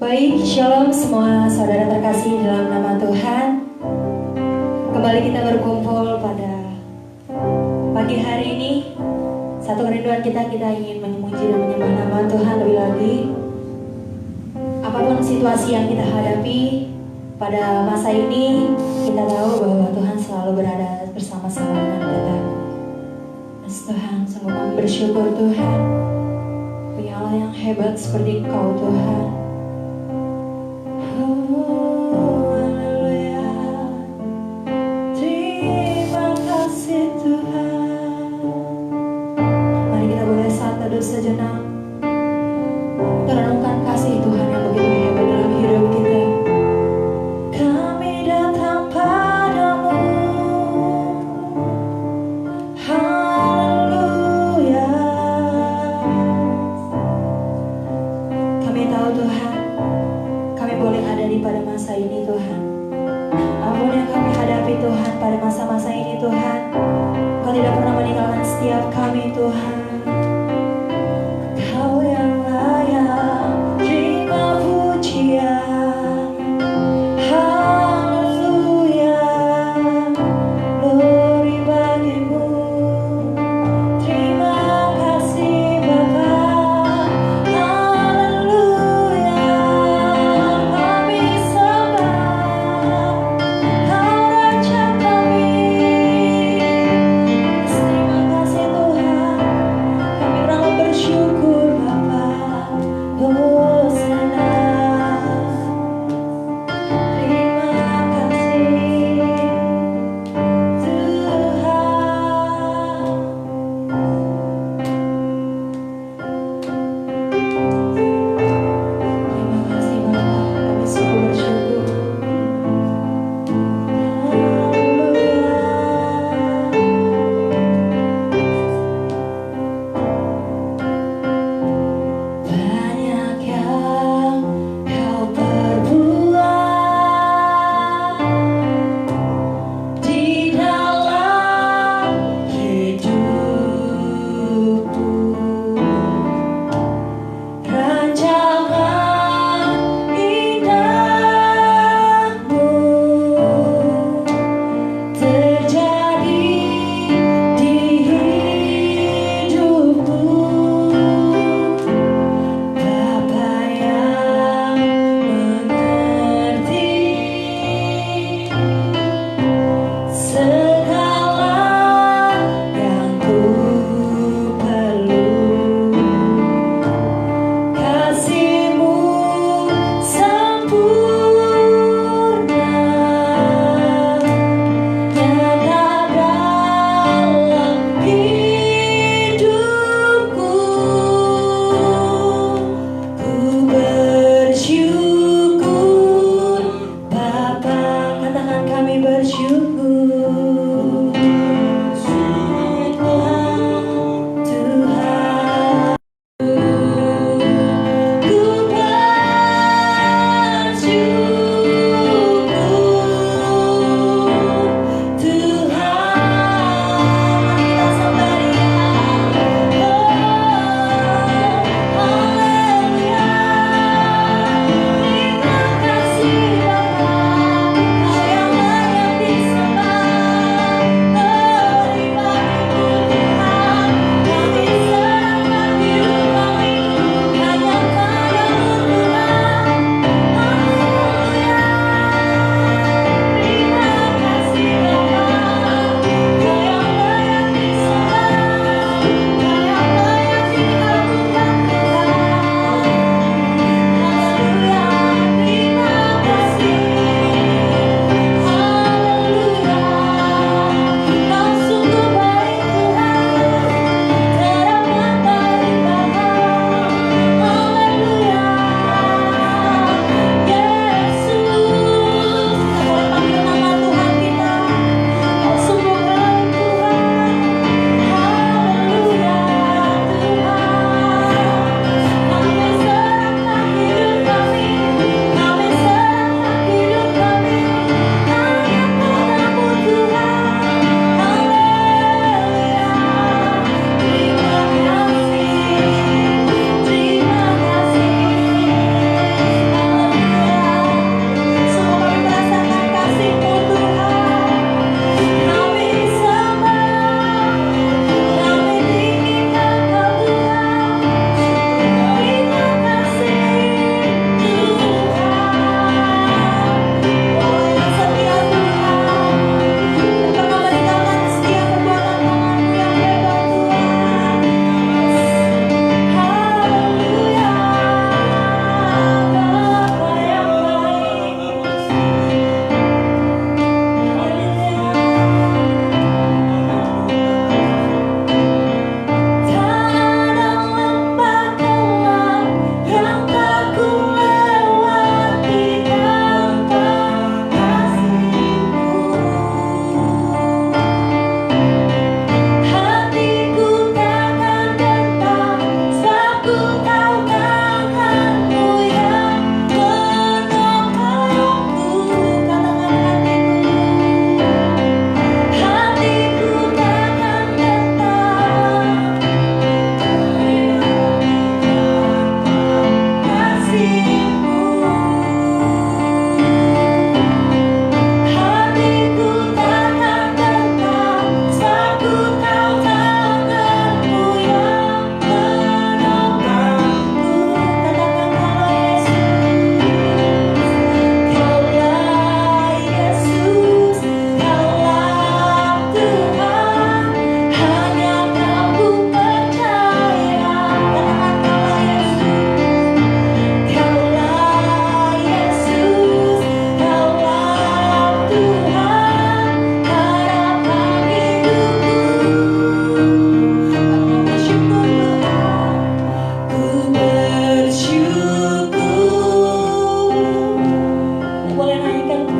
Baik, shalom semua saudara terkasih dalam nama Tuhan. Kembali kita berkumpul pada pagi hari ini. Satu kerinduan kita ingin memuji dan menyembah nama Tuhan lebih lagi. Apapun situasi yang kita hadapi pada masa ini, kita tahu bahwa Tuhan selalu berada bersama-sama dengan kita. Mas Tuhan, sungguh kami bersyukur Tuhan, punya Allah yang hebat seperti Engkau Tuhan. Sejenak merenungkan kasih Tuhan yang begitu hebat dalam hidup kita. Kami datang padamu, haleluya. Kami tahu Tuhan, kami boleh ada di pada masa ini Tuhan. Apapun yang kami hadapi Tuhan pada masa-masa ini Tuhan, Kau tidak pernah meninggalkan setiap kami Tuhan.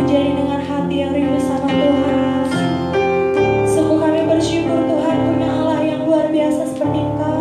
menjadi dengan hati yang rindu sama Tuhan. Sungguh kami bersyukur Tuhan punya Allah yang luar biasa seperti Engkau.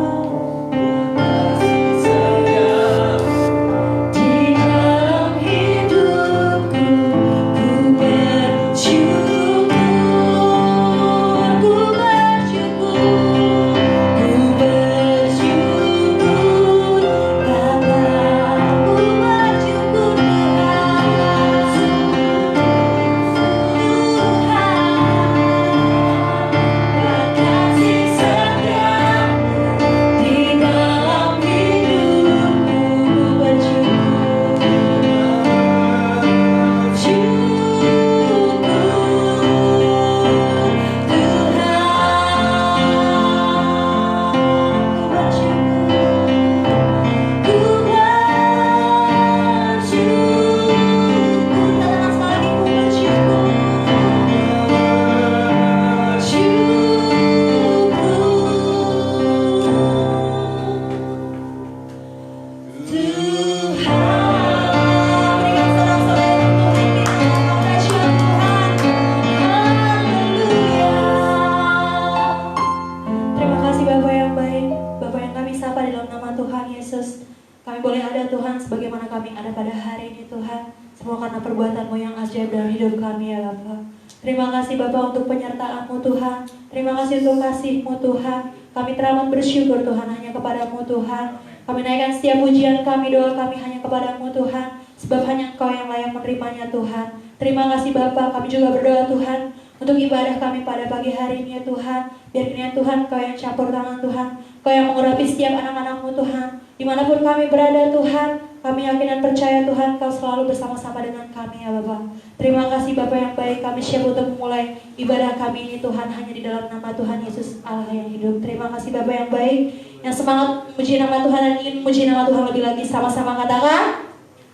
Kami boleh ada Tuhan sebagaimana kami ada pada hari ini Tuhan. Semua karena perbuatan-Mu yang ajaib dalam hidup kami ya Bapa. Terima kasih Bapa untuk penyertaan-Mu Tuhan. Terima kasih untuk kasih-Mu Tuhan. Kami teramat bersyukur Tuhan hanya kepada-Mu Tuhan. Kami naikkan setiap pujian kami, doa kami hanya kepada-Mu Tuhan. Sebab hanya Engkau yang layak menerimanya Tuhan. Terima kasih Bapa. Kami juga berdoa Tuhan untuk ibadah kami pada pagi hari ini ya Tuhan. Biar kiranya Tuhan Kau yang campur tangan Tuhan. Kau yang mengurapi setiap anak-anak-Mu Tuhan. Dimanapun kami berada Tuhan, kami yakin dan percaya Tuhan Kau selalu bersama-sama dengan kami ya Bapa. Terima kasih Bapa yang baik, kami siap untuk memulai ibadah kami ini Tuhan hanya di dalam nama Tuhan Yesus Allah yang hidup. Terima kasih Bapa yang baik, yang semangat memuji nama Tuhan dan ingin memuji nama Tuhan lebih lagi. Sama-sama katakan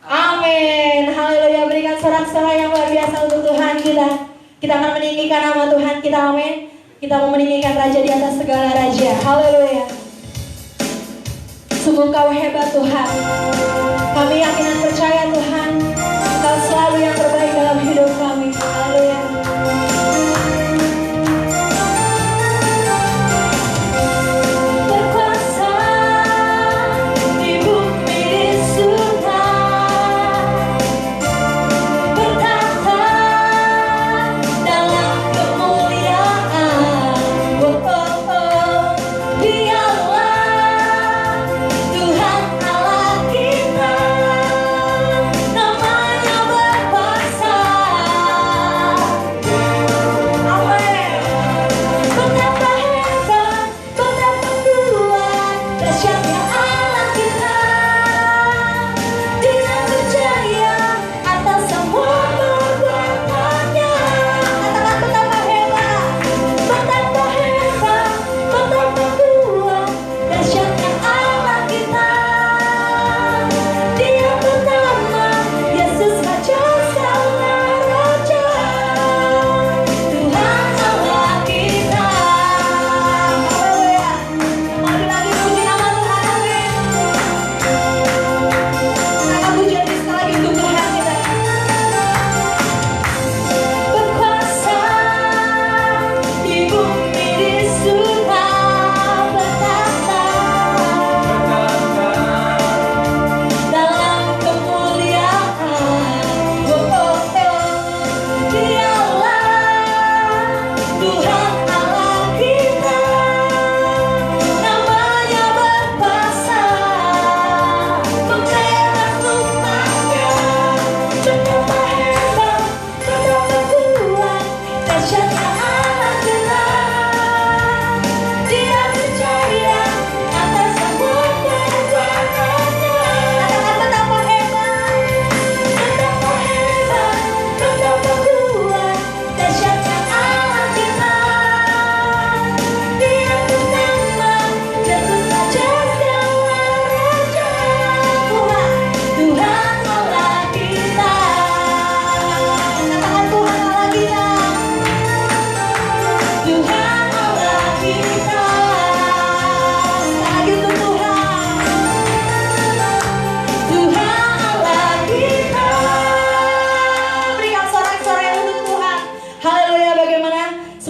amin. Haleluya, berikan sorak-sorai yang luar biasa untuk Tuhan kita. Kita akan meninggikan nama Tuhan kita, amin. Kita mau meninggikan Raja di atas segala Raja. Haleluya. Sungguh Kau hebat Tuhan. Kami yakin dan percaya Tuhan, Kau selalu yang terbaik dalam hidup kami. Haleluya. Berkuasa di bumi di surga, bertahta dalam kemuliaan. Oh, oh, oh. Biarlah Tuhan Allah kita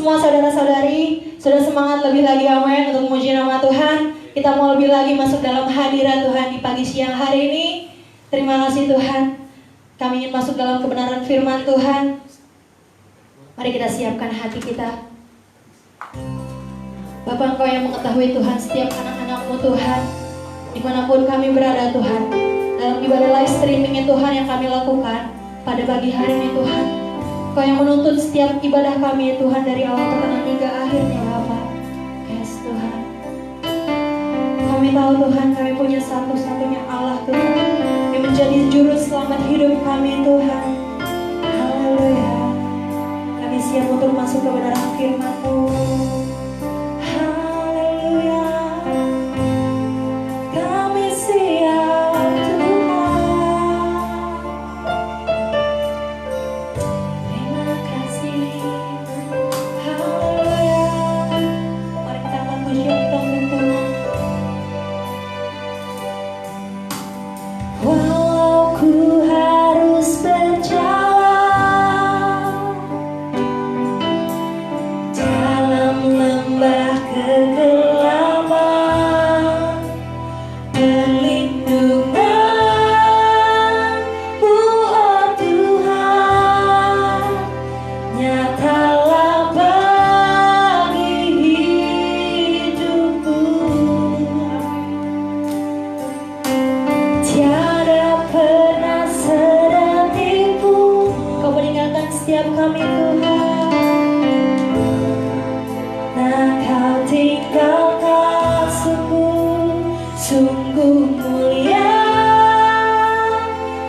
semua saudara-saudari sudah semangat lebih lagi amin untuk memuji nama Tuhan. Kita mau lebih lagi masuk dalam hadirat Tuhan di pagi siang hari ini. Terima kasih Tuhan. Kami ingin masuk dalam kebenaran firman Tuhan. Mari kita siapkan hati kita. Bapa, Engkau yang mengetahui Tuhan setiap anak-anak-Mu Tuhan, dimanapun kami berada Tuhan, dalam ibadah live streaming Tuhan yang kami lakukan pada pagi hari ini Tuhan, Engkau yang menuntun setiap ibadah kami Tuhan dari awal pertengahan hingga akhirnya Bapa. Yes Tuhan, kami tahu Tuhan kami punya satu-satunya Allah Tuhan yang menjadi juru selamat hidup kami Tuhan. Haleluya. Kami siap untuk masuk ke kebenaran firman-Mu. Haleluya. Kami siap Tuhan. Terima kasih. Haleluya. Mari kita angkat pujian kita untuk Tuhan. Walau ku harus berjalan dalam lembah kegelapan, perlindungan-Mu, oh Tuhan, nyatalah bagi hidupku. Tiada pernah sedetiku Kau meninggalkan setiap kami Tuhan. Nah Kau tinggalkan sungguh mulia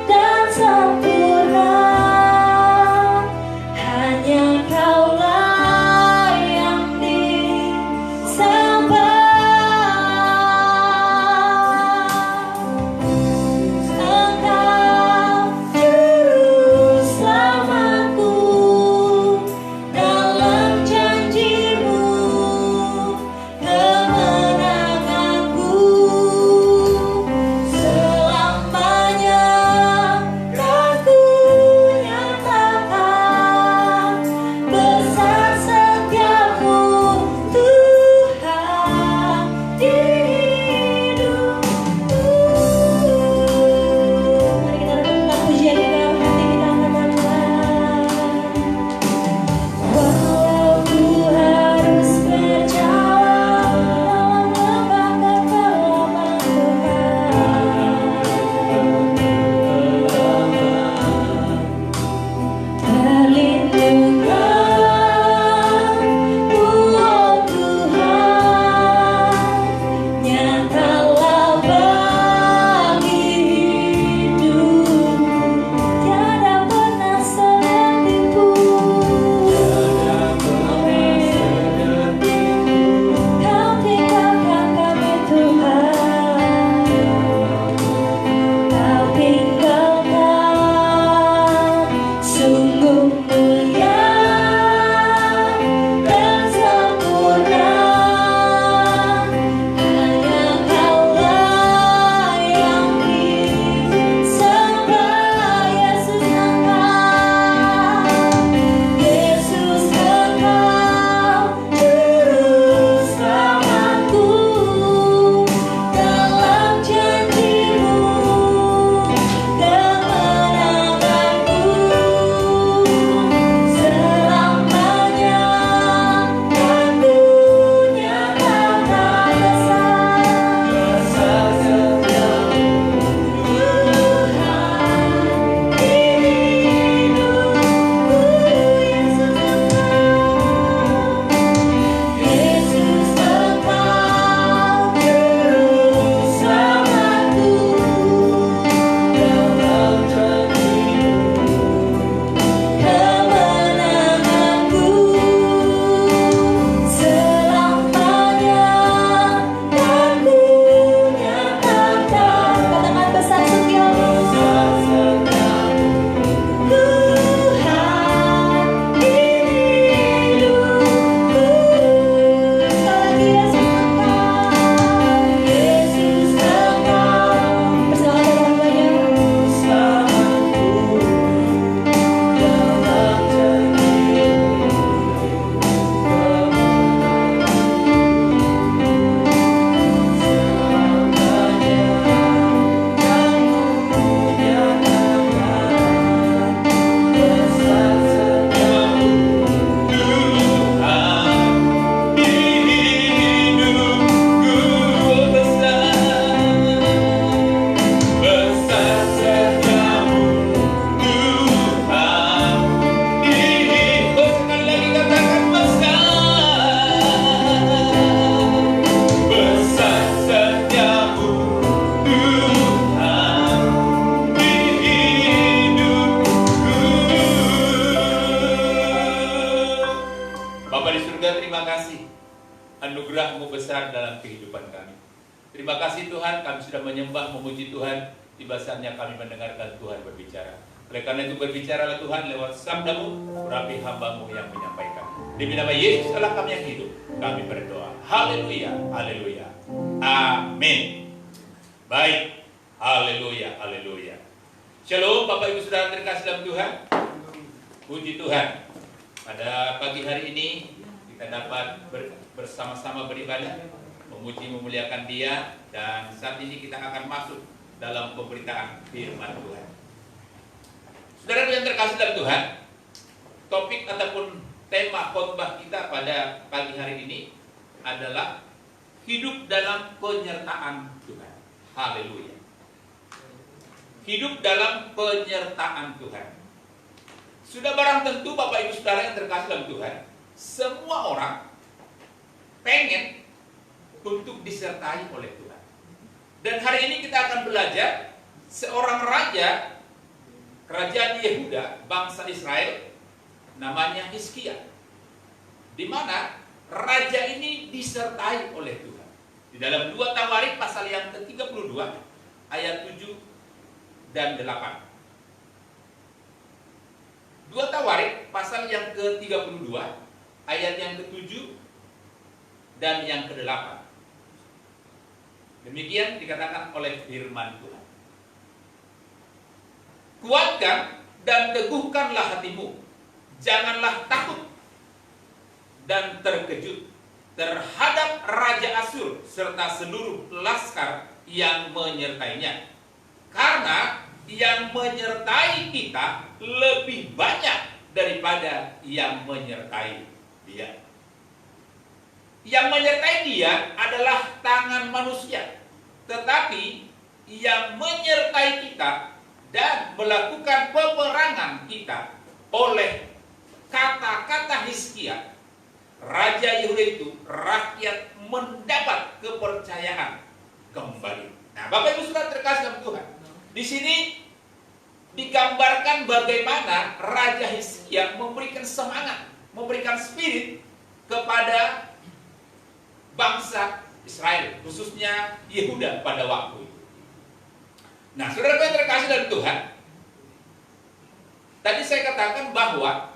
dan sempurna. Hanya Kaulah yang disembah. Engkau juru selamatku, surga, terima kasih. Anugerah-Mu besar dalam kehidupan kami. Terima kasih Tuhan, kami sudah menyembah, memuji Tuhan. Tiba saatnya kami mendengarkan Tuhan berbicara. Oleh karena itu berbicaralah Tuhan lewat sabda-Mu, urapi hamba-Mu yang menyampaikan. Demi nama Yesus Allah kami yang hidup, kami berdoa. Haleluya, haleluya. Amin. Baik, haleluya, haleluya. Shalom Bapak Ibu Saudara terkasih dalam Tuhan. Puji Tuhan. Pada pagi hari ini kita dapat bersama-sama beribadah, memuji memuliakan Dia, dan saat ini kita akan masuk dalam pemberitaan firman Tuhan. Saudara yang terkasih dalam Tuhan, topik ataupun tema khotbah kita pada pagi hari ini adalah hidup dalam penyertaan Tuhan. Haleluya. Hidup dalam penyertaan Tuhan. Sudah barang tentu Bapak Ibu Saudara yang terkasih dalam Tuhan, semua orang pengen untuk disertai oleh Tuhan. Dan hari ini kita akan belajar seorang raja kerajaan Yehuda, bangsa Israel, namanya Hizkia, di mana raja ini disertai oleh Tuhan. Di dalam 2 Tawarik pasal yang ke-32 ayat 7 dan 8. 2 Tawarik pasal yang ke-32 ayat yang ke-7 dan yang ke-8. Demikian dikatakan oleh firman Tuhan. Kuatkan dan teguhkanlah hatimu, janganlah takut dan terkejut terhadap Raja Asyur serta seluruh laskar yang menyertainya. Karena yang menyertai kita lebih banyak daripada yang menyertai dia. Yang menyertai dia adalah tangan manusia, tetapi yang menyertai kita dan melakukan peperangan kita oleh kata-kata Hizkia, Raja Yehuda itu, rakyat mendapat kepercayaan kembali. Nah, Bapak Ibu Saudara terkasih dalam Tuhan, di sini digambarkan bagaimana Raja Hizkia memberikan semangat, memberikan spirit kepada bangsa Israel, khususnya Yehuda pada waktu itu. Nah, saudara yang terkasih dalam Tuhan, tadi saya katakan bahwa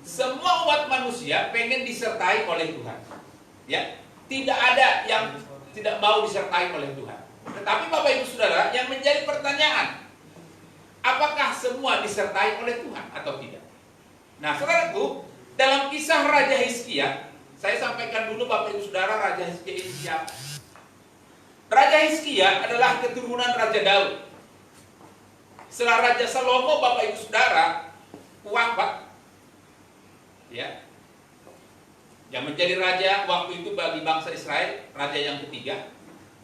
semua umat manusia pengen disertai oleh Tuhan. Ya, tidak ada yang tidak mau disertai oleh Tuhan. Tetapi Bapak Ibu Saudara, yang menjadi pertanyaan, apakah semua disertai oleh Tuhan atau tidak? Nah, saudaraku, dalam kisah Raja Hizkia, saya sampaikan dulu Bapak Ibu Saudara, Raja Hizkia ini siapa? Raja Hizkia adalah keturunan Raja Daud. Setelah Raja Salomo, Bapak Ibu Saudara, wafat, ya, yang menjadi raja waktu itu bagi bangsa Israel, raja yang ketiga,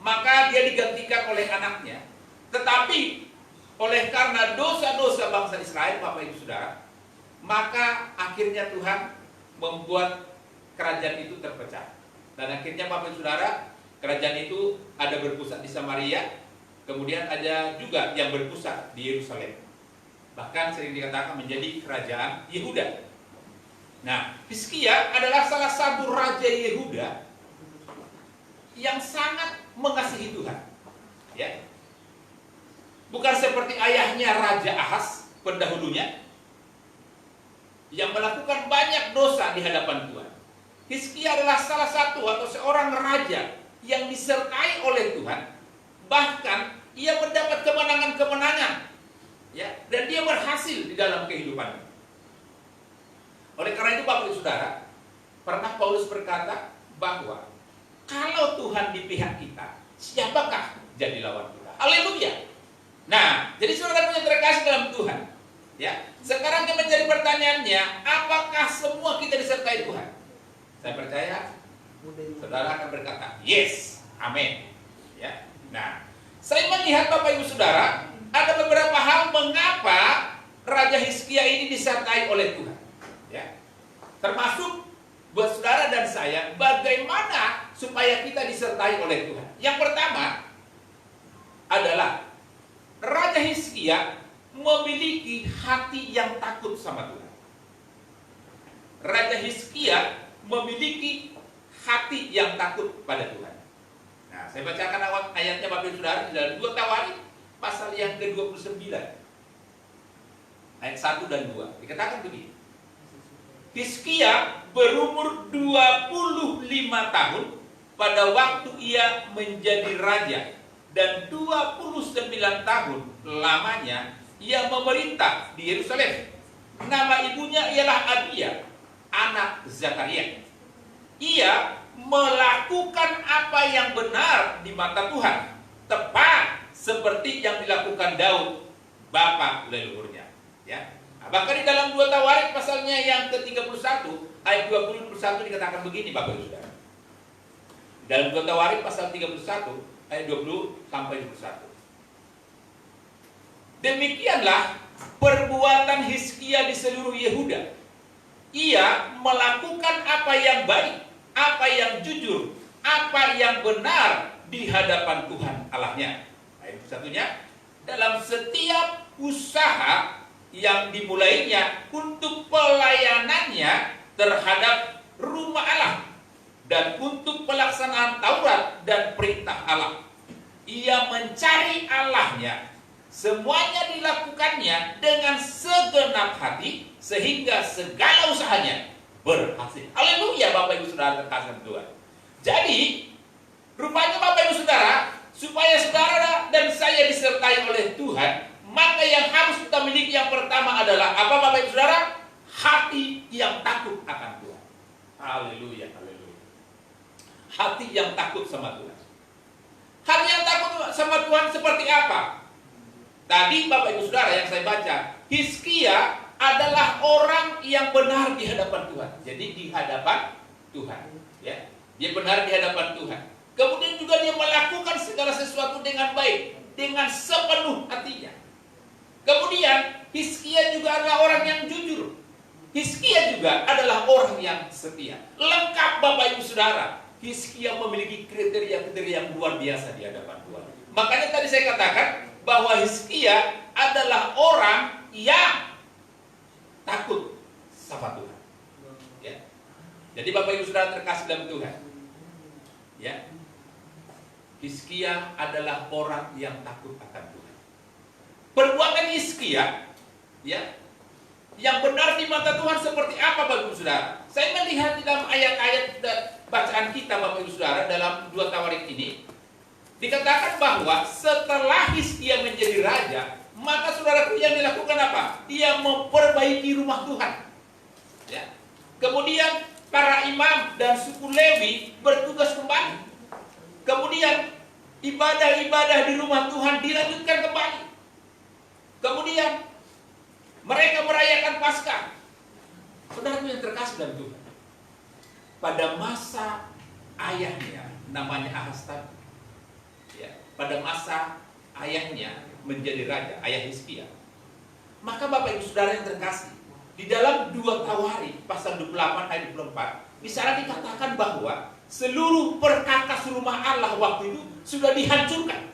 maka dia digantikan oleh anaknya. Tetapi oleh karena dosa-dosa bangsa Israel, Bapak Ibu Saudara, maka akhirnya Tuhan membuat kerajaan itu terpecah. Dan akhirnya Bapak Ibu Saudara, kerajaan itu ada berpusat di Samaria, kemudian ada juga yang berpusat di Yerusalem. Bahkan sering dikatakan menjadi kerajaan Yehuda. Nah, Hizkia adalah salah satu raja Yehuda yang sangat mengasihi Tuhan. Ya. Bukan seperti ayahnya Raja Ahaz pendahulunya yang melakukan banyak dosa di hadapan Tuhan. Hizkia adalah salah satu atau seorang raja yang disertai oleh Tuhan. Bahkan ia mendapat kemenangan-kemenangan, ya, dan dia berhasil di dalam kehidupannya. Oleh karena itu Bapak Ibu Saudara, pernah Paulus berkata bahwa kalau Tuhan di pihak kita, siapakah jadi lawan kita? Haleluya. Nah, jadi saudara yang terkasih dalam Tuhan, ya, sekarang yang menjadi pertanyaannya, apakah semua kita disertai Tuhan? Saya percaya saudara akan berkata, yes, amin. Ya. Nah, saya melihat Bapak Ibu Saudara, ada beberapa hal mengapa Raja Hizkia ini disertai oleh Tuhan. Ya. Termasuk buat saudara dan saya, bagaimana supaya kita disertai oleh Tuhan. Yang pertama adalah Raja Hizkia memiliki hati yang takut sama Tuhan. Raja Hizkia memiliki hati yang takut pada Tuhan. Nah, saya bacakan awal ayatnya Bapak Ibu Saudara di dalam 2 Tawarikh pasal yang ke-29. Ayat 1 dan 2. Dikatakan begini. Hizkia berumur 25 tahun pada waktu ia menjadi raja, dan 29 tahun lamanya ia memerintah di Yerusalem. Nama ibunya ialah Abia, anak Zakaria. Ia melakukan apa yang benar di mata Tuhan, tepat seperti yang dilakukan Daud, bapa leluhurnya. Ya. Nah, bahkan di dalam 2 Tawarikh pasalnya yang ke-31 ayat 20-21 dikatakan begini, Bapak Ibu Saudara. Dalam 2 Tawarikh pasal 31 ayat 20 sampai 21. Demikianlah perbuatan Hizkia di seluruh Yehuda. Ia melakukan apa yang baik, apa yang jujur, apa yang benar di hadapan Tuhan Allahnya. Ayat satunya, dalam setiap usaha yang dimulainya untuk pelayanannya terhadap rumah Allah dan untuk pelaksanaan Taurat dan perintah Allah. Ia mencari Allahnya. Semuanya dilakukannya dengan segenap hati sehingga segala usahanya berhasil. Haleluya, Bapak Ibu Saudara terkasih Tuhan. Jadi, rupanya Bapak Ibu Saudara, supaya saudara dan saya disertai oleh Tuhan, maka yang harus kita miliki yang pertama adalah apa, Bapak Ibu Saudara? Hati yang takut akan Tuhan. Haleluya, haleluya. Hati yang takut sama Tuhan. Hati yang takut sama Tuhan seperti apa? Tadi Bapak Ibu Saudara yang saya baca, Hizkia adalah orang yang benar di hadapan Tuhan. Jadi di hadapan Tuhan, ya. Dia benar di hadapan Tuhan. Kemudian juga dia melakukan segala sesuatu dengan baik, dengan sepenuh hatinya. Kemudian Hizkia juga adalah orang yang jujur. Hizkia juga adalah orang yang setia. Lengkap Bapak Ibu Saudara. Hizkia memiliki kriteria-kriteria yang luar biasa di hadapan Tuhan. Makanya tadi saya katakan bahwa Hizkia adalah orang yang takut sama Tuhan. Ya. Jadi Bapak Ibu Saudara terkasih dalam Tuhan. Ya. Hizkia adalah orang yang takut akan Tuhan. Perbuatan Hizkia, ya, yang benar di mata Tuhan seperti apa, Bapak Ibu Saudara? Saya melihat di dalam ayat-ayat bacaan kita, Bapak Ibu Saudara, dalam 2 Tawarikh ini dikatakan bahwa setelah Hizkia menjadi raja, maka saudaraku yang dilakukan apa? Dia memperbaiki rumah Tuhan. Ya. Kemudian para imam dan suku Lewi bertugas kembali. Kemudian ibadah-ibadah di rumah Tuhan dilanjutkan kembali. Kemudian mereka merayakan Paskah. Saudaraku yang terkasih dalam Tuhan, pada masa ayahnya namanya Ahaz tadi, ya, pada masa ayahnya menjadi raja, ayah Hizkia, maka Bapak Ibu Saudara yang terkasih, di dalam 2 Tawarikh pasal 28 ayat 24 di sana dikatakan bahwa seluruh perkakas rumah Allah waktu itu sudah dihancurkan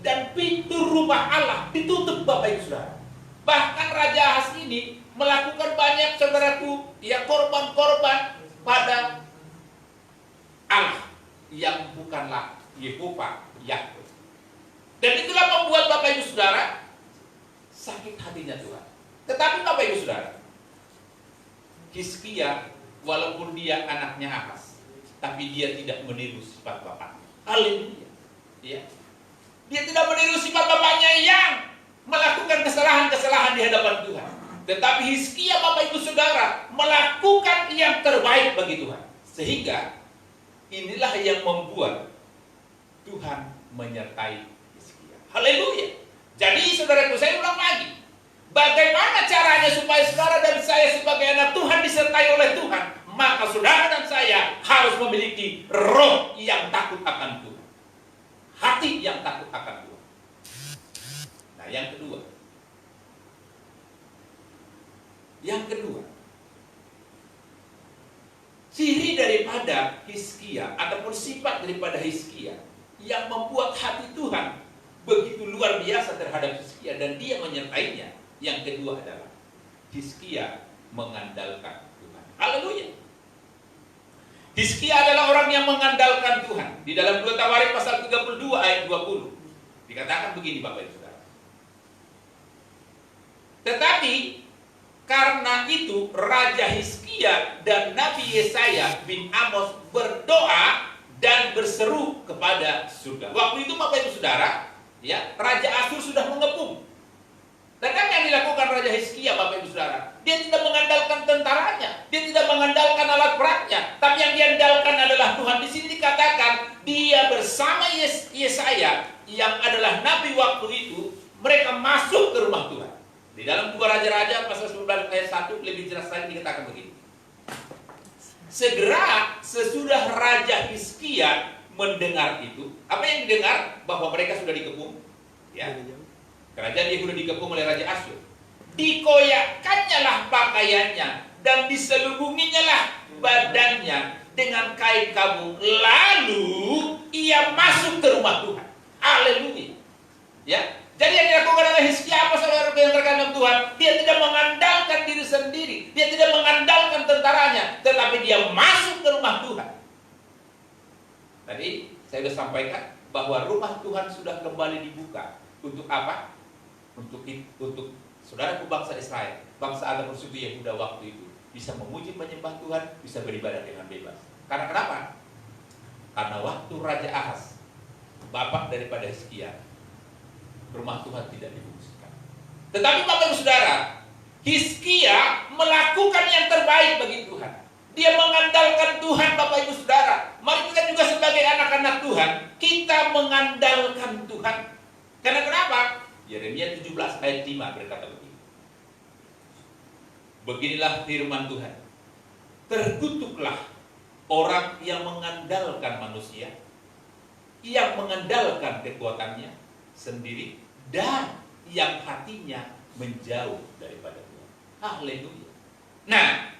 dan pintu rumah Allah ditutup, Bapak Ibu Saudara. Bahkan Raja Ahaz ini melakukan banyak, saudaraku, ya, korban-korban pada Allah yang bukanlah Yehova Yahweh. Dan itulah membuat Bapak Ibu Saudara sakit hatinya Tuhan. Tetapi Bapak Ibu Saudara, Hizkia walaupun dia anaknya Ahaz, tapi dia tidak meniru sifat bapaknya. Haleluya. Ya. Dia tidak meniru sifat bapaknya yang melakukan kesalahan-kesalahan di hadapan Tuhan. Tetapi Hizkia, Bapak Ibu Saudara, melakukan yang terbaik bagi Tuhan. Sehingga inilah yang membuat Tuhan menyertai Hizkia. Haleluya. Jadi saudaraku, saya ulang lagi, bagaimana caranya supaya saudara dan saya sebagai anak Tuhan disertai oleh Tuhan? Maka saudara dan saya harus memiliki roh yang takut akan Tuhan, hati yang takut akan Tuhan. Nah, yang kedua, ciri daripada Hizkia ataupun sifat daripada Hizkia yang membuat hati Tuhan begitu luar biasa terhadap Hizkia dan dia menyertainya. Yang kedua adalah Hizkia mengandalkan Tuhan. Haleluya. Hizkia adalah orang yang mengandalkan Tuhan. Di dalam 2 Tawarik pasal 32 ayat 20 dikatakan begini Bapak Ibu Saudara. Tetapi karena itu Raja Hizkia dan Nabi Yesaya bin Amos berdoa dan berseru kepada surga. Waktu itu Bapak Ibu Saudara, ya, Raja Asyur sudah mengepung. Dan apa yang dilakukan Raja Hizkia Bapak Ibu Saudara? Dia tidak mengandalkan tentaranya, dia tidak mengandalkan alat beratnya, tapi yang diandalkan adalah Tuhan. Di sini dikatakan dia bersama Yesaya yang adalah nabi waktu itu, mereka masuk ke rumah Tuhan. Di dalam 2 Raja-Raja pasal 19 ayat 1 lebih jelas lagi dikatakan begini. Segera sesudah Raja Hizkia mendengar itu, apa yang didengar? Bahwa mereka sudah dikepung, ya. Kerajaan Yehuda dikepung oleh Raja Asyur. Dikoyakkannya lah pakaiannya dan diselubunginya lah badannya dengan kain kabung. Lalu ia masuk ke rumah Tuhan. Haleluya. Ya. Jadi yang dilakukan oleh Hizkia apa saudara yang terkandung Tuhan? Dia tidak mengandalkan diri sendiri, dia tidak mengandalkan tentaranya, tetapi dia masuk ke rumah Tuhan. Tadi saya sudah sampaikan bahwa rumah Tuhan sudah kembali dibuka. Untuk apa? Untuk saudaraku bangsa Israel, bangsa Adam bersuku Yehuda waktu itu bisa memuji menyembah Tuhan, bisa beribadah dengan bebas. Karena kenapa? Karena waktu Raja Ahaz, bapak daripada Hizkia, rumah Tuhan tidak difungsikan. Tetapi Bapak Ibu Saudara, Hizkia melakukan yang terbaik bagi Tuhan. Dia mengandalkan Tuhan Bapak Ibu Saudara. Mari kita juga sebagai anak-anak Tuhan, kita mengandalkan Tuhan. Karena kenapa? Yeremia 17 ayat 5 berkata begini. Beginilah firman Tuhan. Terkutuklah orang yang mengandalkan manusia, yang mengandalkan kekuatannya sendiri, dan yang hatinya menjauh daripada Tuhan. Haleluya. Nah,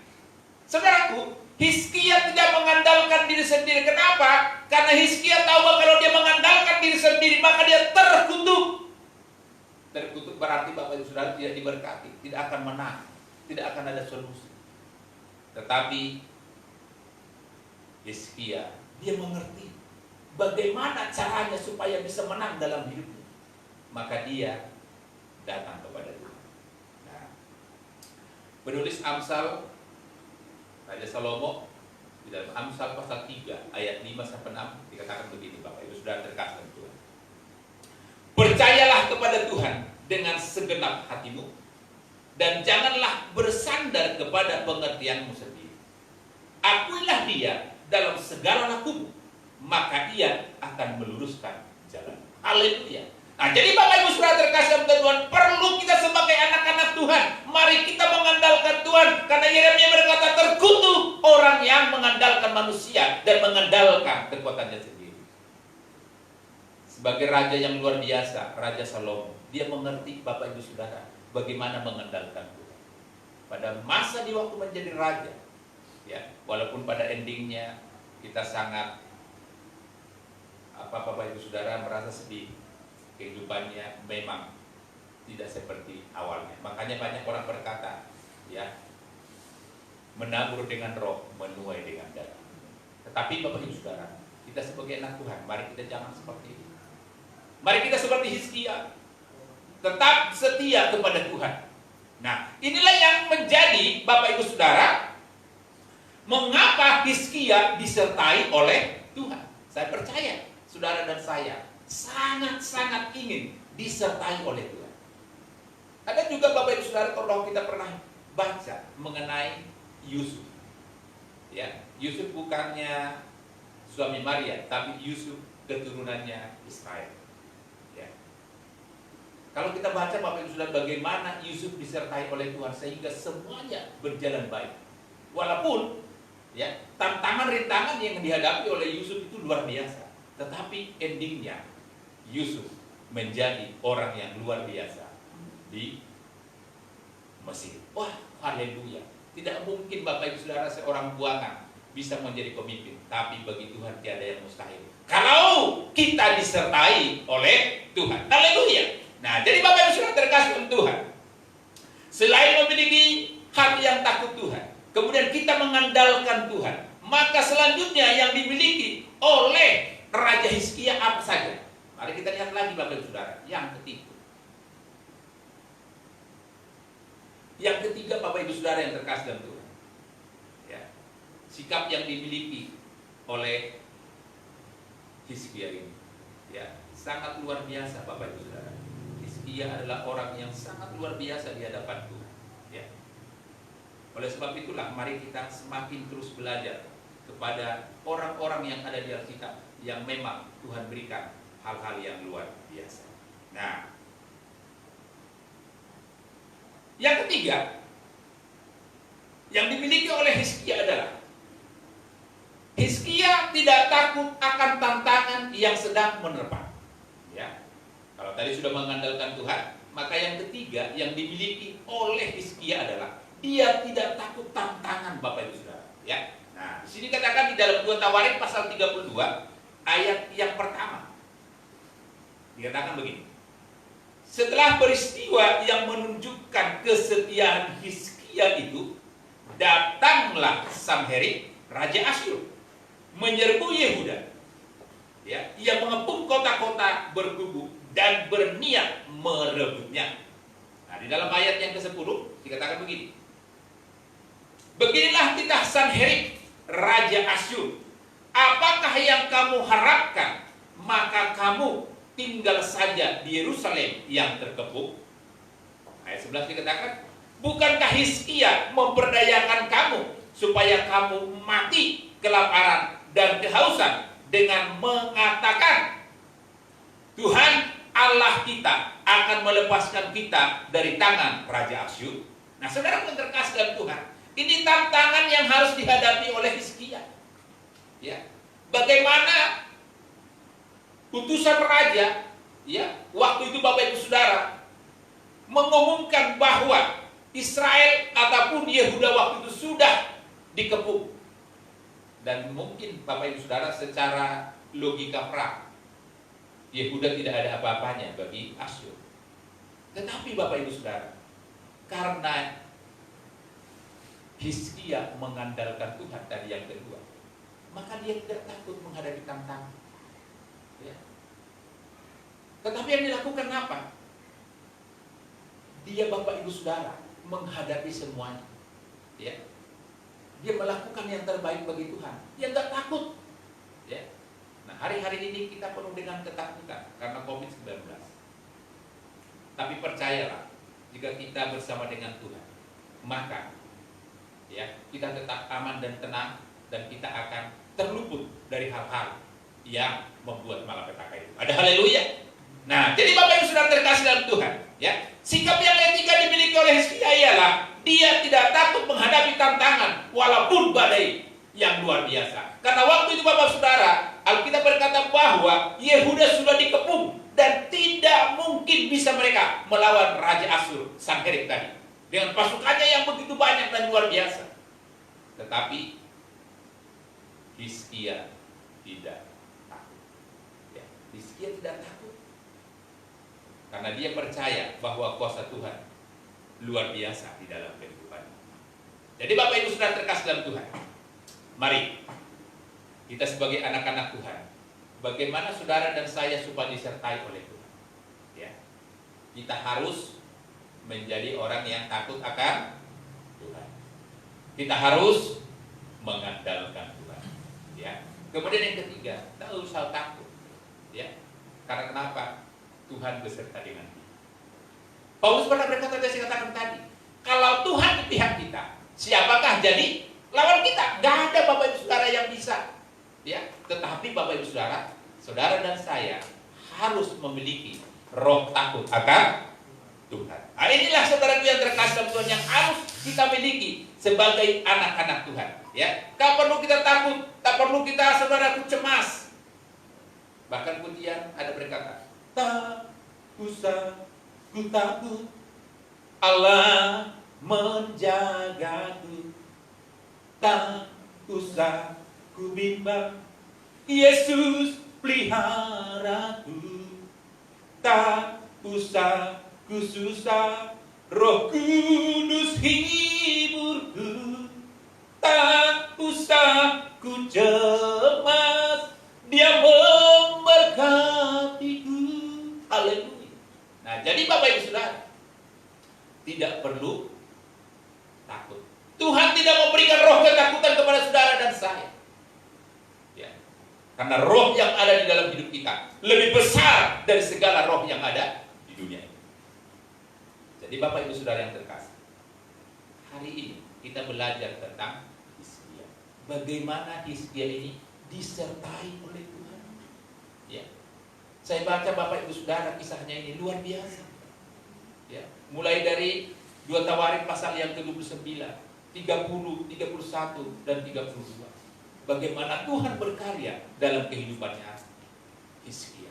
saudaraku, Hizkia tidak mengandalkan diri sendiri. Kenapa? Karena Hizkia tahu bahwa kalau dia mengandalkan diri sendiri, maka dia terkutuk. Terkutuk berarti Bapak Ibu Saudara tidak diberkati, tidak akan menang, tidak akan ada solusi. Tetapi Hizkia, dia mengerti bagaimana caranya supaya bisa menang dalam hidupnya. Maka dia datang kepada Tuhan. Nah, penulis Amsal Raja Salomo di dalam Amsal pasal 3 ayat 5-6 dikatakan begini Bapak Ibu Saudara terkasih Tuhan. Percayalah kepada Tuhan dengan segenap hatimu dan janganlah bersandar kepada pengertianmu sendiri. Akuilah dia dalam segala lakumu, maka ia akan meluruskan jalan. Haleluya. Nah, jadi Bapak Ibu Saudara terkasih Tuhan, perlu kita sebagai anak-anak Tuhan, mari kita mengandalkan Tuhan. Karena Yeremia berkata, terkutuk orang yang mengandalkan manusia dan mengandalkan kekuatannya sendiri. Sebagai raja yang luar biasa, Raja Salomo, dia mengerti Bapak Ibu Saudara bagaimana mengandalkan Tuhan. Pada masa di waktu menjadi raja, ya, walaupun pada endingnya kita sangat Bapak Ibu Saudara merasa sedih, kehidupannya memang tidak seperti awalnya. Makanya banyak orang berkata, ya, menabur dengan roh, menuai dengan darah. Tetapi Bapak Ibu Saudara, kita sebagai anak Tuhan, mari kita jangan seperti itu. Mari kita seperti Hizkia, tetap setia kepada Tuhan. Nah, inilah yang menjadi Bapak Ibu Saudara, mengapa Hizkia disertai oleh Tuhan. Saya percaya saudara dan saya sangat-sangat ingin disertai oleh Tuhan. Ada juga Bapak Ibu Saudara, kalau kita pernah baca mengenai Yusuf. Ya, Yusuf bukannya suami Maria, tapi Yusuf keturunannya Israel. Ya. Kalau kita baca Bapak Ibu Saudara bagaimana Yusuf disertai oleh Tuhan sehingga semuanya berjalan baik. Walaupun ya, tantangan rintangan yang dihadapi oleh Yusuf itu luar biasa. Tetapi endingnya Yusuf menjadi orang yang luar biasa di Mesir. Wah, haleluya. Tidak mungkin Bapak Ibu Saudara seorang buangan bisa menjadi pemimpin, tapi bagi Tuhan tiada yang mustahil. Kalau kita disertai oleh Tuhan. Haleluya. Nah, jadi Bapak Ibu Saudara terkasih Tuhan, selain memiliki hati yang takut Tuhan, kemudian kita mengandalkan Tuhan, Maka selanjutnya yang dimiliki oleh Raja Hizkia apa saja? Mari kita lihat lagi Bapak Ibu Saudara. Yang ketiga. Yang ketiga Bapak Ibu Saudara yang terkasih dalam Tuhan. Ya. Sikap yang dimiliki oleh Hizkia ini, ya, sangat luar biasa Bapak Ibu Saudara. Hizkia adalah orang yang sangat luar biasa di hadapan Tuhan. Ya. Oleh sebab itulah mari kita semakin terus belajar kepada orang-orang yang ada di Alkitab yang memang Tuhan berikan hal-hal yang luar biasa. Nah, yang ketiga yang dimiliki oleh Hizkia adalah Hizkia tidak takut akan tantangan yang sedang menerpa. Ya. Kalau tadi sudah mengandalkan Tuhan, maka yang ketiga yang dimiliki oleh Hizkia adalah dia tidak takut tantangan Bapak Ibu Saudara. Ya. Nah, di sini katakan di dalam 2 Tawarik pasal 32 ayat yang pertama. Dikatakan begini. Setelah peristiwa yang menunjukkan kesetiaan Hizkia itu, datanglah Sanherib, Raja Asyur, menyerbu Yehuda. Ya, ia mengepung kota-kota berkubu dan berniat merebutnya. Nah, di dalam ayat yang ke-10 dikatakan begini. Beginilah titah Sanherib, Raja Asyur. Apakah yang kamu harapkan? Maka kamu tinggal saja di Yerusalem yang terkepung. Ayat 11 dikatakan, bukankah Hizkia memperdayakan kamu supaya kamu mati kelaparan dan kehausan dengan mengatakan, Tuhan Allah kita akan melepaskan kita dari tangan Raja Asyur? Nah, saudara pun terkasih dalam Tuhan, ini tantangan yang harus dihadapi oleh Hizkia. Ya, bagaimana putusan raja, ya, waktu itu Bapak Ibu Saudara mengumumkan bahwa Israel ataupun Yehuda waktu itu sudah dikepung. Dan mungkin Bapak Ibu Saudara secara logika perang, Yehuda tidak ada apa-apanya bagi Asyur. Tetapi Bapak Ibu Saudara, karena Hizkia mengandalkan Tuhan tadi yang kedua, maka dia tidak takut menghadapi tantangan. Ya. Tetapi yang dilakukan apa? Dia Bapak Ibu Saudara menghadapi semuanya. Ya. Dia melakukan yang terbaik bagi Tuhan. Dia nggak takut. Ya. Nah, hari-hari ini kita penuh dengan ketakutan karena COVID-19. Tapi percayalah, jika kita bersama dengan Tuhan, maka ya, kita tetap aman dan tenang, dan kita akan terluput dari hal-hal yang membuat malapetaka itu. Ada haleluya. Nah, jadi Bapak Ibu Saudara terkasih dalam Tuhan, ya, sikap yang ketiga dimiliki oleh Hizkia ialah dia tidak takut menghadapi tantangan walaupun badai yang luar biasa. Karena waktu itu Bapak Saudara, Alkitab berkata bahwa Yehuda sudah dikepung dan tidak mungkin bisa mereka melawan Raja Asyur, Sanherib tadi, dengan pasukannya yang begitu banyak dan luar biasa. Tetapi Hizkia tidak takut. Ya, Hizkia tidak takut karena dia percaya bahwa kuasa Tuhan luar biasa di dalam kehidupan. Jadi Bapak Ibu Saudara terkasih dalam Tuhan, mari kita sebagai anak-anak Tuhan, bagaimana saudara dan saya supaya disertai oleh Tuhan. Ya, kita harus menjadi orang yang takut akan Tuhan. Kita harus mengandalkan Tuhan. Ya. Kemudian yang ketiga, tak usah takut. Ya. Karena kenapa? Tuhan beserta dengan kita. Paulus pernah berkata, saya katakan tadi, kalau Tuhan di pihak kita, siapakah jadi lawan kita? Gak ada Bapak Ibu Saudara yang bisa. Ya. Tetapi Bapak Ibu Saudara, saudara dan saya harus memiliki roh takut akan Tuhan. Nah, inilah saudara yang terkasih dalam Tuhan yang harus kita miliki sebagai anak-anak Tuhan. Ya, tak perlu kita takut, tak perlu kita saudaraku cemas. Bahkan Kuntian ada berkata, tak usah ku takut, Allah menjagaku. Tak usah ku bimbang, Yesus peliharaku. Tak usah ku susah, Roh Kudus hiburku. Tak usah ku cemas, Dia memberkatiku. Haleluya. Nah, jadi Bapak Ibu Saudara, tidak perlu takut. Tuhan tidak memberikan roh ketakutan kepada saudara dan saya. Ya. Karena roh yang ada di dalam hidup kita lebih besar dari segala roh yang ada di dunia ini. Jadi Bapak Ibu Saudara yang terkasih, hari ini kita belajar tentang Hizkia. Bagaimana Hizkia ini disertai oleh Tuhan. Ya. Saya baca Bapak Ibu Saudara, kisahnya ini luar biasa. Ya. Mulai dari 2 Tawarik pasal yang ke-29, 30, 31, dan 32. Bagaimana Tuhan berkarya dalam kehidupannya Hizkia.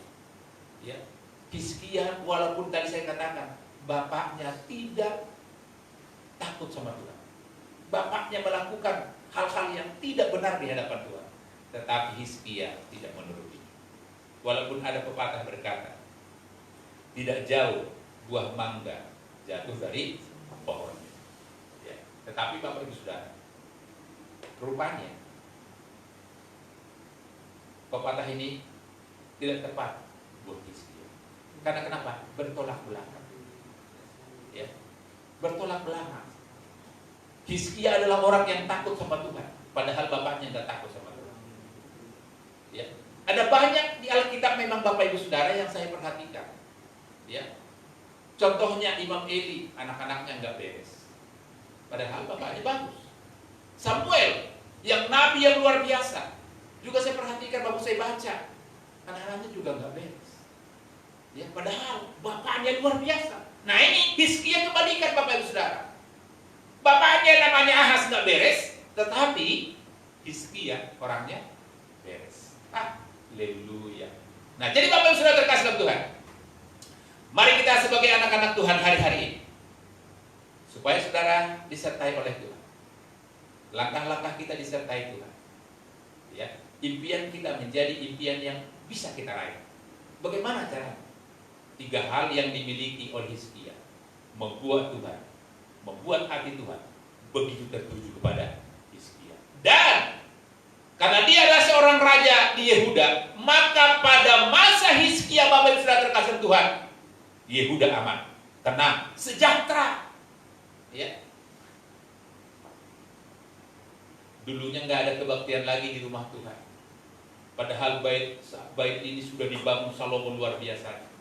Ya. Hizkia, walaupun tadi saya katakan bapaknya tidak takut sama Tuhan, bapaknya melakukan hal-hal yang tidak benar di hadapan Tuhan, tetapi Hizkia tidak menuruti. Walaupun ada pepatah berkata, tidak jauh buah mangga jatuh dari pohon. Ya. Tetapi Bapak Ibu Saudara, rupanya pepatah ini tidak tepat buat Hizkia. Karena kenapa? Bertolak belakang. Ya. Bertolak belakang. Hizkia adalah orang yang takut sama Tuhan, padahal bapaknya tidak takut sama Tuhan. Ya. Ada banyak di Alkitab memang Bapak Ibu Saudara yang saya perhatikan. Ya. Contohnya Imam Eli, anak-anaknya nggak beres, padahal bapaknya bagus. Samuel, yang nabi yang luar biasa, juga saya perhatikan, bapak saya baca, anak-anaknya juga nggak beres. Ya, padahal bapaknya luar biasa. Nah ini Hizkia kebalikan Bapak Ibu Saudara. Bapaknya namanya Ahaz nggak beres, tetapi Hizkia orangnya beres. Haleluya. Nah jadi Bapak Ibu Saudara terkasih dalam Tuhan, mari kita sebagai anak-anak Tuhan hari-hari ini, supaya saudara disertai oleh Tuhan, langkah-langkah kita disertai Tuhan, ya, impian kita menjadi impian yang bisa kita raih. Bagaimana caranya? 3 hal yang dimiliki oleh Hizkia membuat Tuhan, membuat hati Tuhan begitu tertuju kepada Hizkia. Dan karena dia adalah seorang raja di Yehuda, maka pada masa Hizkia, Bapak Ibu Saudara terkasih Tuhan, Yehuda aman, tenang, sejahtera. Ya. Dulunya nggak ada kebaktian lagi di rumah Tuhan. Padahal bait ini sudah dibangun Salomo luar biasa.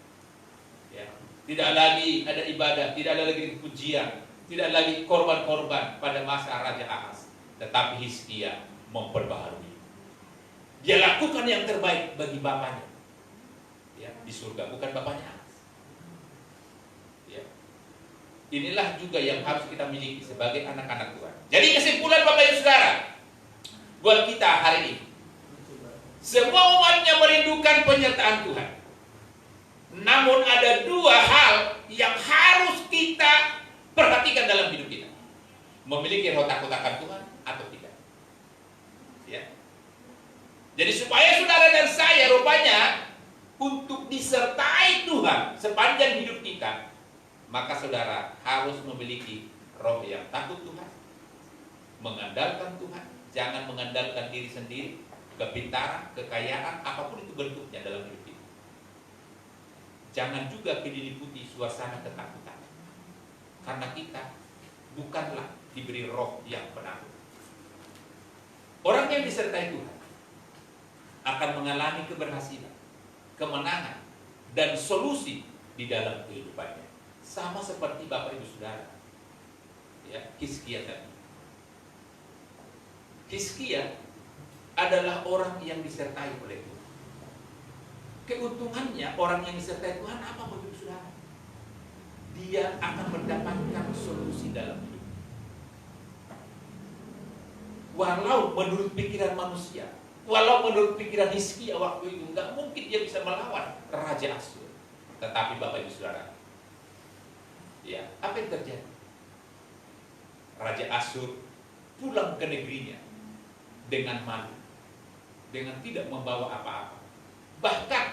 Ya. Tidak lagi ada ibadah, tidak ada lagi pujian, tidak lagi korban-korban pada masa Raja Ahaz. Tetapi Hizkia memperbaharui. Dia lakukan yang terbaik bagi bapaknya. Ya, di surga, bukan bapaknya. Inilah juga yang harus kita miliki sebagai anak-anak Tuhan. Jadi kesimpulan Bapak Ibu Saudara, buat kita hari ini, semua umatnya merindukan penyertaan Tuhan. Namun ada 2 hal yang harus kita perhatikan dalam hidup kita. Memiliki roh takut akan Tuhan atau tidak. Ya. Jadi supaya saudara dan saya rupanya untuk disertai Tuhan sepanjang hidup kita, maka saudara harus memiliki roh yang takut Tuhan, mengandalkan Tuhan, jangan mengandalkan diri sendiri, kepintaran, kekayaan, apapun itu bentuknya dalam hidup kita. Jangan juga diliputi suasana ketakutan, karena kita bukanlah diberi roh yang penakut. Orang yang disertai Tuhan akan mengalami keberhasilan, kemenangan, dan solusi di dalam kehidupannya. Sama seperti Bapak Ibu Saudara, ya, Hizkia tadi. Hizkia adalah orang yang disertai oleh Tuhan. Keuntungannya orang yang disertai Tuhan apa Bapak Ibu Saudara? Dia akan mendapatkan solusi dalam hidup. Walau menurut pikiran manusia, walau menurut pikiran Hizkia waktu itu nggak mungkin dia bisa melawan Raja Asyur. Tetapi Bapak Ibu Saudara, ya, apa yang terjadi? Raja Asyur pulang ke negerinya dengan malu, dengan tidak membawa apa-apa. Bahkan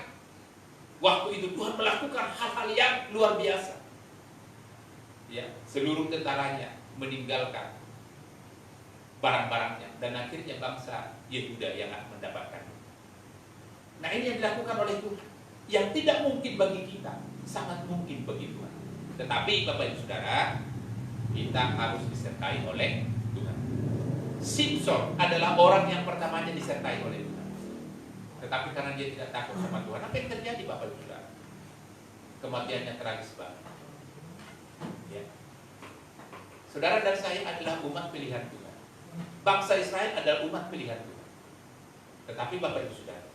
waktu itu Tuhan melakukan hal-hal yang luar biasa. Ya, seluruh tentaranya meninggalkan barang-barangnya, dan akhirnya bangsa Yehuda yang akan mendapatkannya. Nah, ini yang dilakukan oleh Tuhan, yang tidak mungkin bagi kita, sangat mungkin bagi Tuhan. Tetapi Bapak Ibu Saudara, kita harus disertai oleh Tuhan. Simpson adalah orang yang pertamanya disertai oleh Tuhan. Tetapi karena dia tidak takut sama Tuhan, apa yang terjadi Bapak Ibu Saudara? Kematiannya tragis banget. Ya. Saudara dan saya adalah umat pilihan Tuhan. Bangsa Israel adalah umat pilihan Tuhan. Tetapi Bapak Ibu Saudara,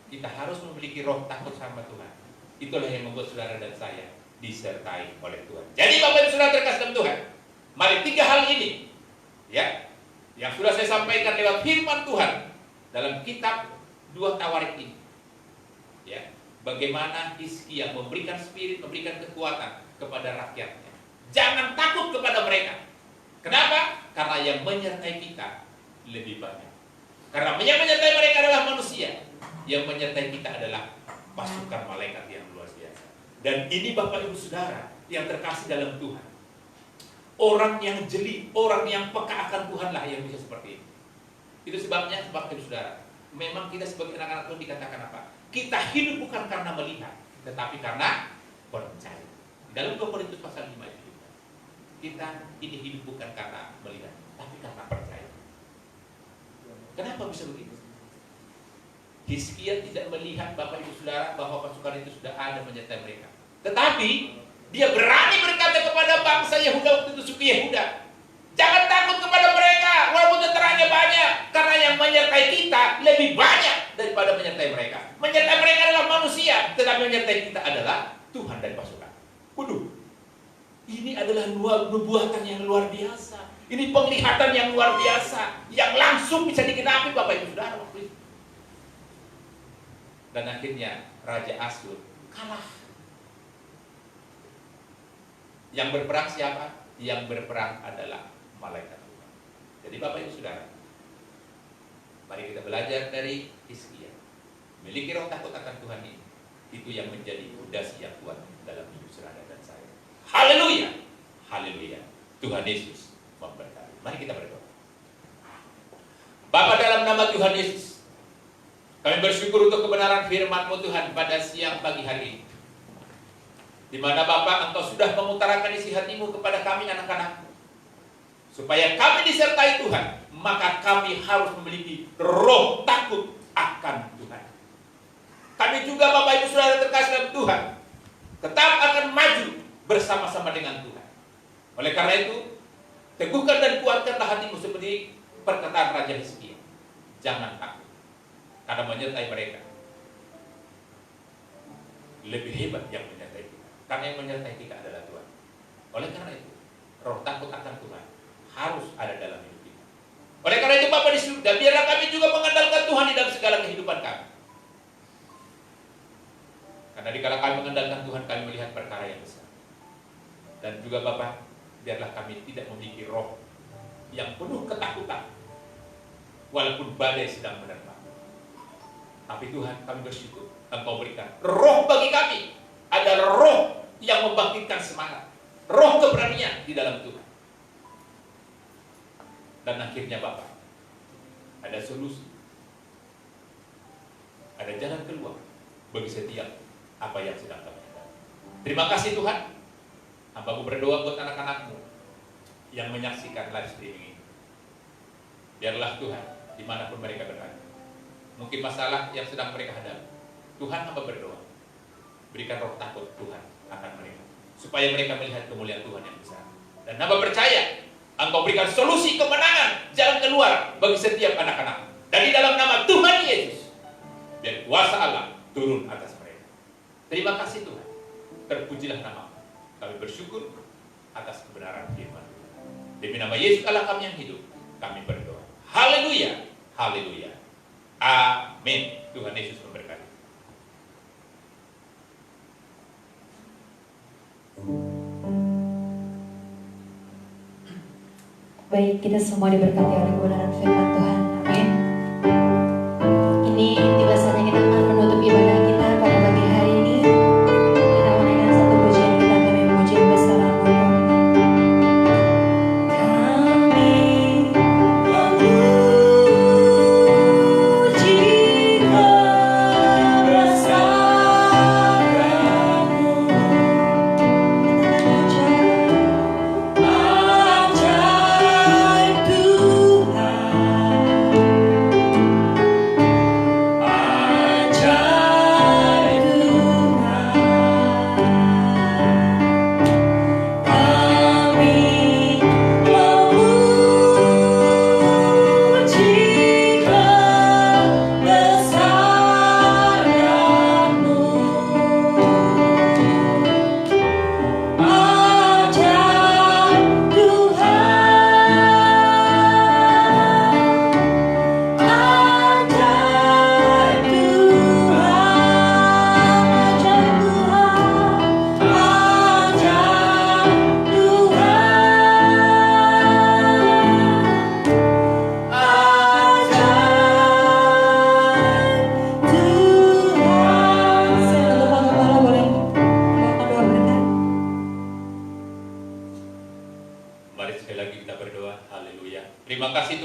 kita harus memiliki roh takut sama Tuhan. Itulah yang membuat saudara dan saya disertai oleh Tuhan. Jadi Bapak Ibu Saudara terkasih dalam Tuhan, mari 3 hal ini, ya, yang sudah saya sampaikan lewat firman Tuhan dalam kitab 2 Tawarik ini, ya, bagaimana Hizkia memberikan spirit, memberikan kekuatan kepada rakyatnya. Jangan takut kepada mereka. Kenapa? Karena yang menyertai kita lebih banyak. Karena yang menyertai mereka adalah manusia, yang menyertai kita adalah pasukan malaikat yang luar biasa. Dan ini Bapak Ibu Saudara yang terkasih dalam Tuhan, orang yang jeli, orang yang peka akan Tuhanlah yang bisa seperti ini. Itu sebabnya Bapak Ibu Saudara, memang kita sebagai anak-anak Tuhan dikatakan apa? Kita hidup bukan karena melihat, tetapi karena percaya. Dalam 2 Korintus pasal 5 itu, kita ini hidup bukan karena melihat, tapi karena percaya. Kenapa bisa begitu? Hizkia tidak melihat Bapak Ibu Saudara bahwa pasukan itu sudah ada menyertai mereka. Tetapi dia berani berkata kepada bangsa Yehuda waktu itu, suku Yehuda, jangan takut kepada mereka walaupun tentaranya banyak, karena yang menyertai kita lebih banyak daripada menyertai mereka. Menyertai mereka adalah manusia, tetapi menyertai kita adalah Tuhan dan pasukan. Waduh, ini adalah nubuatan yang luar biasa. Ini penglihatan yang luar biasa, yang langsung bisa digenapi Bapak Ibu Saudara waktu itu. Dan akhirnya Raja Asyur kalah. Yang berperang siapa? Yang berperang adalah malaikat Tuhan. Jadi Bapak Ibu Saudara, mari kita belajar dari Hizkia. Memiliki roh takut akan Tuhan ini, itu yang menjadi fondasi yang kuat dalam hidup saudara dan saya. Haleluya, haleluya. Tuhan Yesus memberkati. Mari kita berdoa. Bapa, dalam nama Tuhan Yesus, kami bersyukur untuk kebenaran firman-Mu Tuhan pada siang pagi hari ini, di mana Bapa, Engkau sudah mengutarakan isi hati-Mu kepada kami anak-anak-Mu, supaya kami disertai Tuhan, maka kami harus memiliki roh takut akan Tuhan. Kami juga Bapak Ibu Saudara terkasih dalam Tuhan, tetap akan maju bersama-sama dengan Tuhan. Oleh karena itu, teguhkan dan kuatkanlah hatimu seperti perkataan Raja Hizkia. Jangan takut, karena menyertai mereka lebih hebat yang menyertai kita. Karena yang menyertai kita adalah Tuhan. Oleh karena itu, roh takut akan Tuhan harus ada dalam hidup kita. Oleh karena itu Bapa di surga, biarlah kami juga mengandalkan Tuhan di dalam segala kehidupan kami. Karena dikala kami mengandalkan Tuhan, kami melihat perkara yang besar. Dan juga Bapa, biarlah kami tidak memiliki roh yang penuh ketakutan, walaupun badai sedang menerpa. Tapi Tuhan, kami bersyukur Engkau berikan roh bagi kami, adalah roh yang membangkitkan semangat, roh keberanian di dalam Tuhan. Dan akhirnya Bapa, ada solusi, ada jalan keluar bagi setiap apa yang sedang kami hadapi. Terima kasih Tuhan. Hamba-Mu berdoa buat anak-anak-Mu yang menyaksikan live streaming ini. Biarlah Tuhan, dimanapun mereka berada, mungkin masalah yang sedang mereka hadapi, Tuhan, hamba berdoa, berikan roh takut Tuhan akan mereka, supaya mereka melihat kemuliaan Tuhan yang besar. Dan hamba percaya Engkau berikan solusi kemenangan, jalan keluar bagi setiap anak-anak. Dan di dalam nama Tuhan Yesus, biar kuasa Allah turun atas mereka. Terima kasih Tuhan, terpujilah nama. Kami bersyukur atas kebenaran firman. Demi nama Yesus Allah kami yang hidup, kami berdoa. Haleluya, haleluya. Amin. Tuhan Yesus memberkati. Baik, kita semua diberkati oleh kebenaran firman Tuhan. Amin. Ini tiba saatnya kita akan menutup ibadah kita pada pagi hari ini. Kita menaikkan satu pujian kita, kami memuji besar nama-Mu. Kami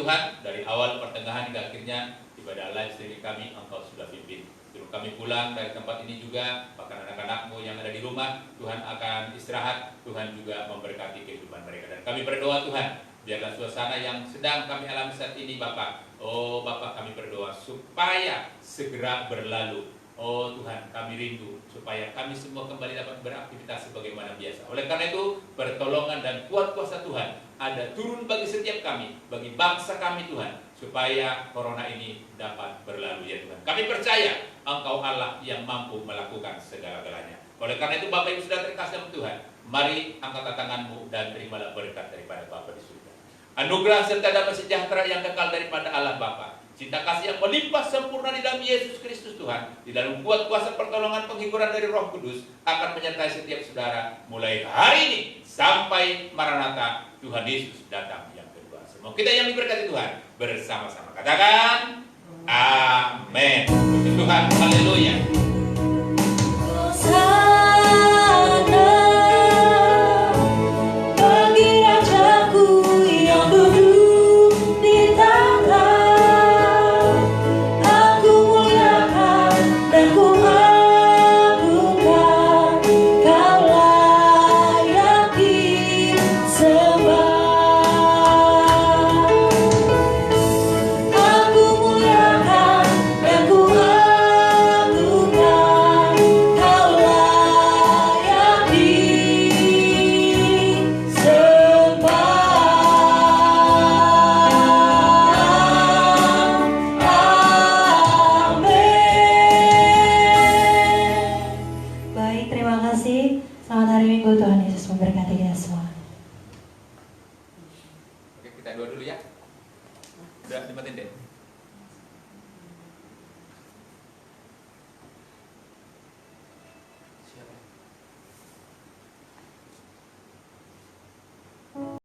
Tuhan, dari awal, pertengahan, hingga akhirnya ibadah live streaming kami, Engkau sudah pimpin. Sebelum kami pulang dari tempat ini juga, bahkan anak-anakmu yang ada di rumah, Tuhan akan istirahat, Tuhan juga memberkati kehidupan mereka. Dan kami berdoa Tuhan, biarlah suasana yang sedang kami alami saat ini Bapak, oh Bapak, kami berdoa supaya segera berlalu. Oh Tuhan, kami rindu supaya kami semua kembali dapat beraktivitas sebagaimana biasa. Oleh karena itu, pertolongan dan kuat kuasa Tuhan ada turun bagi setiap kami, bagi bangsa kami Tuhan, supaya corona ini dapat berlalu ya Tuhan. Kami percaya Engkau Allah yang mampu melakukan segala-galanya. Oleh karena itu Bapak Ibu sudah terkasih dalam Tuhan, mari angkat tanganmu dan terimalah berkat daripada Bapa di surga. Anugerah serta damai sejahtera yang kekal daripada Allah Bapa, cinta kasih yang melimpah sempurna di dalam Yesus Kristus Tuhan, di dalam kuat kuasa pertolongan penghiburan dari Roh Kudus akan menyertai setiap saudara mulai hari ini sampai Maranatha Tuhan Yesus datang yang kedua. Semua kita yang diberkati Tuhan bersama-sama katakan amin. Puji Tuhan, haleluya. Selamat hari Minggu, Tuhan Yesus memberkati kita semua. Oke, kita doa dulu ya. Udah dimatiin deh.